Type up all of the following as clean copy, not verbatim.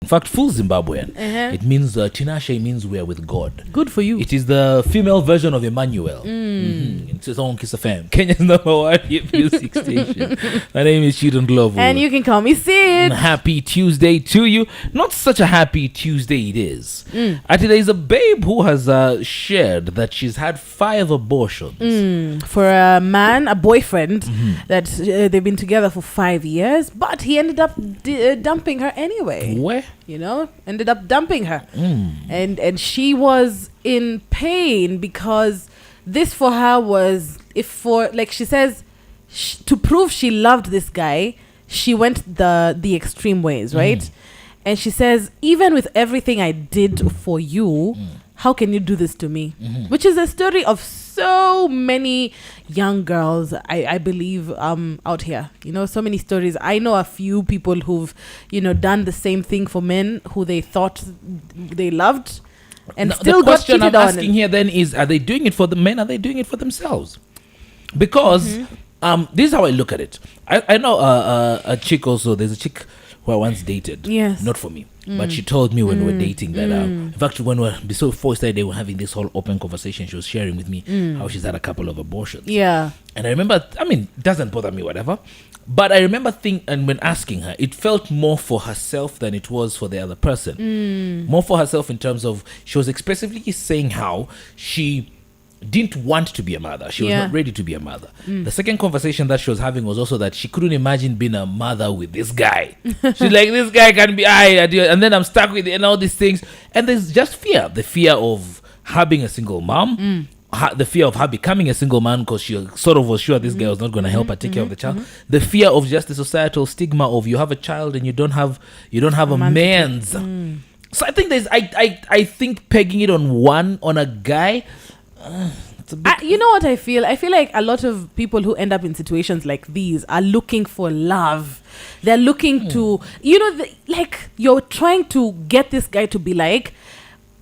fact, full Zimbabwean. Uh-huh. It means Tinashe means we are with God. Good for you. It is the female version of Emmanuel. It's on Kiss FM, Kenya's #1 hit music station. My name is Chidon Glovo. And you can call me Sid. Happy Tuesday to you. Not such a happy Tuesday it is. Actually, there is a babe who has shared that she's had 5 abortions. For a man, a boyfriend, that they've been together for 5 years, but he ended up dumping her anyway. Where? Ended up dumping her. And she was in pain because this for her was, she says, to prove she loved this guy, she went the extreme ways, right? And she says, even with everything I did for you, how can you do this to me? Which is a story of so many young girls, I believe, out here. So many stories. I know a few people who've, done the same thing for men who they thought they loved and still got cheated on. The question I'm asking here then is, are they doing it for the men? Are they doing it for themselves? Because this is how I look at it. I know a chick also. There's a chick who I once dated. Yes. Not for me. But she told me when we were dating that, in fact, before we started, they were having this whole open conversation. She was sharing with me how she's had a couple of abortions. Yeah. And I remember, it doesn't bother me, whatever. But I remember and when asking her, it felt more for herself than it was for the other person. More for herself in terms of, she was expressively saying how she didn't want to be a mother. She was not ready to be a mother. The second conversation that she was having was also that she couldn't imagine being a mother with this guy. She's like, this guy can be and then I'm stuck with it and all these things. And there's just fear. The fear of her being a single mom. The fear of her becoming a single man because she sort of was sure this guy was not going to help her take care of the child. The fear of just the societal stigma of you have a child and you don't have a man's. So I think I think pegging it on a guy. You know what I feel? I feel like a lot of people who end up in situations like these are looking for love. They're looking to, you're trying to get this guy to be like,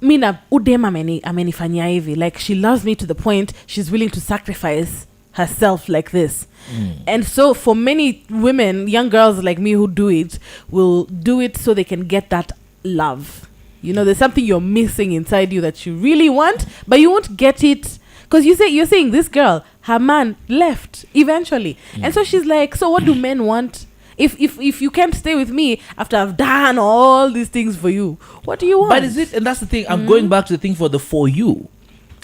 Mina udema amenifanyia hivi. Like, she loves me to the point she's willing to sacrifice herself like this. And so for many women, young girls like me who do it, will do it so they can get that love. There's something you're missing inside you that you really want, but you won't get it because you're saying this girl, her man left eventually, and so she's like, so what do men want? If you can't stay with me after I've done all these things for you, what do you want? But is it? And that's the thing. I'm going back to the thing for you.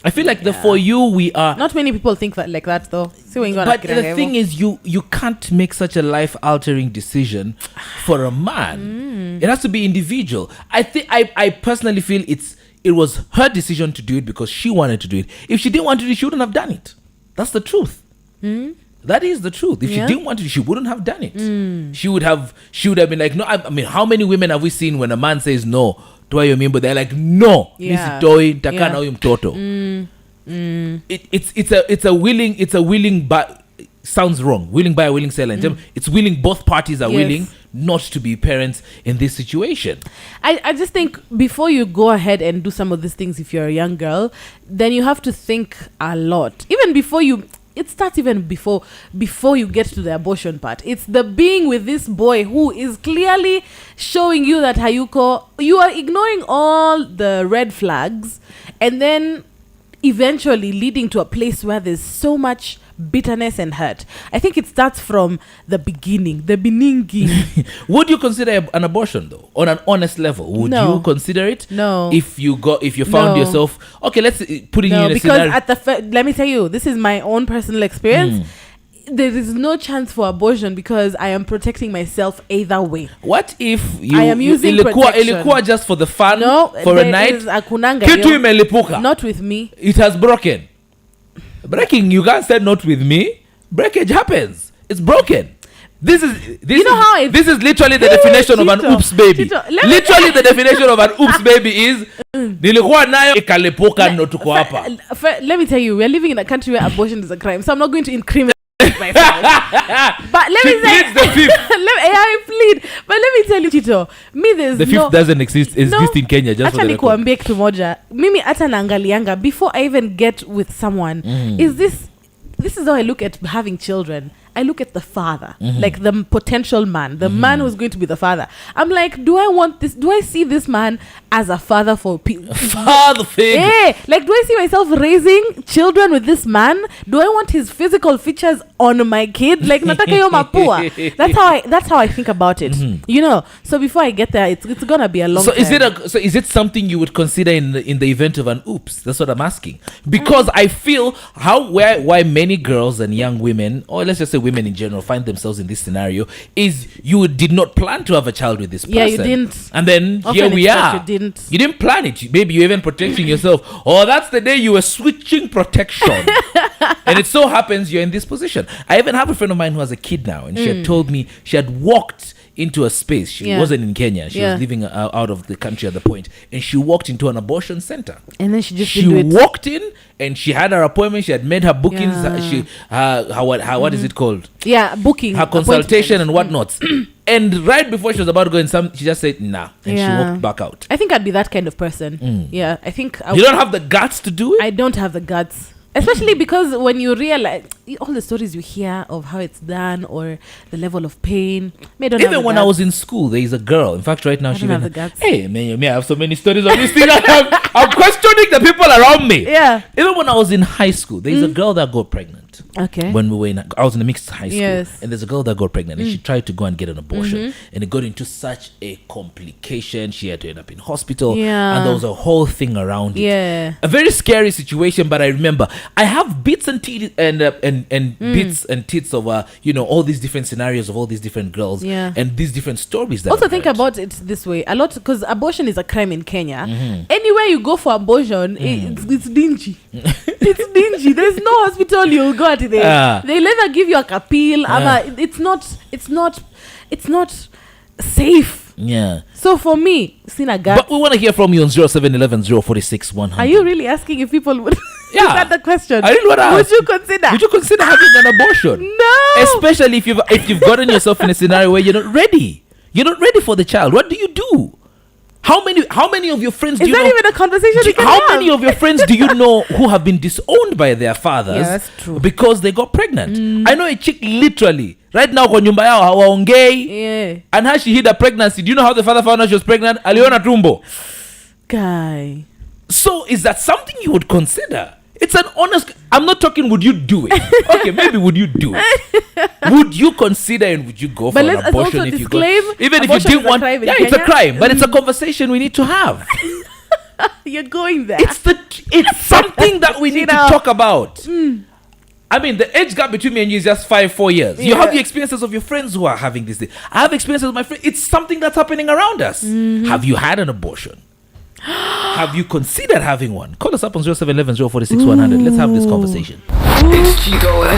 I feel like the for you we are. Not many people think like that though. But the thing is, you can't make such a life-altering decision for a man. It has to be individual. I personally feel it was her decision to do it because she wanted to do it. If she didn't want to do it, she wouldn't have done it. That's the truth. That is the truth. If she didn't want to, she wouldn't have done it. She would have been like, no. I mean, how many women have we seen when a man says no? Do I mean? But they're like, no. Takana huyu mtoto. It's a willing but sounds wrong. Willing buyer, willing seller. It's willing. Both parties are willing not to be parents in this situation. I just think before you go ahead and do some of these things, if you're a young girl, then you have to think a lot. Even before it starts even before you get to the abortion part. It's the being with this boy who is clearly showing you that, Hayuko, you are ignoring all the red flags, and then eventually leading to a place where there's so much bitterness and hurt. I think it starts from the beginning. Would you consider an abortion though, on an honest level? Would you consider it? No. If you found yourself, okay, let's put it in a scenario. Because let me tell you, this is my own personal experience. There is no chance for abortion because I am protecting myself either way. What if I am using protection? Ilikuwa just for the fun, for a night? Kitu imelipuka. Not with me. It has broken. Breaking, you can't say not with me. Breakage happens. It's broken. This is literally the definition of an oops baby. Literally the definition of an oops baby is nilikuwa nayo ikalipuka ndo tuko hapa. Let me tell you, we are living in a country where abortion is a crime, so I'm not going to incriminate myself. But let me say the fifth. I plead. But let me tell you, Tito, there's the fifth doesn't exist in Kenya, just for the record. Nikuambie kitu moja. Mimi hata naangalianga before I even get with someone. Is this is how I look at having children. I look at the father, like the potential man, the man who's going to be the father. I'm like, do I want this? Do I see this man as a father for people? Father figure. Yeah, like, do I see myself raising children with this man? Do I want his physical features on my kid? Like, nataka yo mapua. That's how I think about it. You know. So before I get there, it's gonna be a long. So time. is it something you would consider in the event of an oops? That's what I'm asking, because I feel why many girls and young women, or let's just say women in general, find themselves in this scenario is you did not plan to have a child with this person. Yeah, you didn't. And then Often here we are. You didn't. You didn't plan it. Maybe you're even protecting yourself. Or that's the day you were switching protection. And it so happens you're in this position. I even have a friend of mine who has a kid now, and she had told me she had walked into a space. She wasn't in Kenya. She was living out of the country at the point, and she walked into an abortion center. And then she just walked in, and she had her appointment. She had made her bookings. What is it called? Yeah, booking. Her consultation and whatnot. And right before she was about to go in, she just said nah, and she walked back out. I think I'd be that kind of person. Yeah, I think you don't have the guts to do it. I don't have the guts. Especially because when you realize all the stories you hear of how it's done or the level of pain. Even when I was in school, there is a girl. In fact, right now, hey, man, I have so many stories on this thing. I'm questioning the people around me. Yeah. Even when I was in high school, there is a girl that got pregnant. Okay. When I was in a mixed high school. Yes. And there's a girl that got pregnant, and she tried to go and get an abortion. And it got into such a complication. She had to end up in hospital. Yeah. And there was a whole thing around it. Yeah. A very scary situation, but I remember I have bits and bits and tits of all these different scenarios of all these different girls and these different stories. That also think about it this way a lot, because abortion is a crime in Kenya. Anywhere you go for abortion, it's dingy. It's dingy. There's no hospital you go to there. They'll either give you a capil. It's not safe. Yeah. So for me, but we want to hear from you on 0711 046 100. Are you really asking if people would? Is that the question? I really want to ask. Would you consider having an abortion? No. Especially if you've gotten yourself in a scenario where you're not ready. You're not ready for the child. What do you do? How many of your friends do you know? Is that even a conversation how many of your friends do you know who have been disowned by their fathers? Yeah, that's true. Because they got pregnant. I know a chick literally right now kwa nyumba yao hawaongei. Yeah. And how she hid a pregnancy. Do you know how the father found out she was pregnant? Aliona tumbo. Guy. So is that something you would consider? It's an honest. I'm not talking would you do it. Okay, maybe would you do it? Would you consider and would you go for an abortion if you go? Even if you didn't want, it's a crime, but it's a conversation we need to have. You're going there. It's something that we need to talk about. I mean, the age gap between me and you is just 4 years. You have the experiences of your friends who are having this thing. I have experiences with my friends. It's something that's happening around us. Have you had an abortion? Have you considered having one? Call us up on 0711 046 100. Let's have this conversation. It's Chico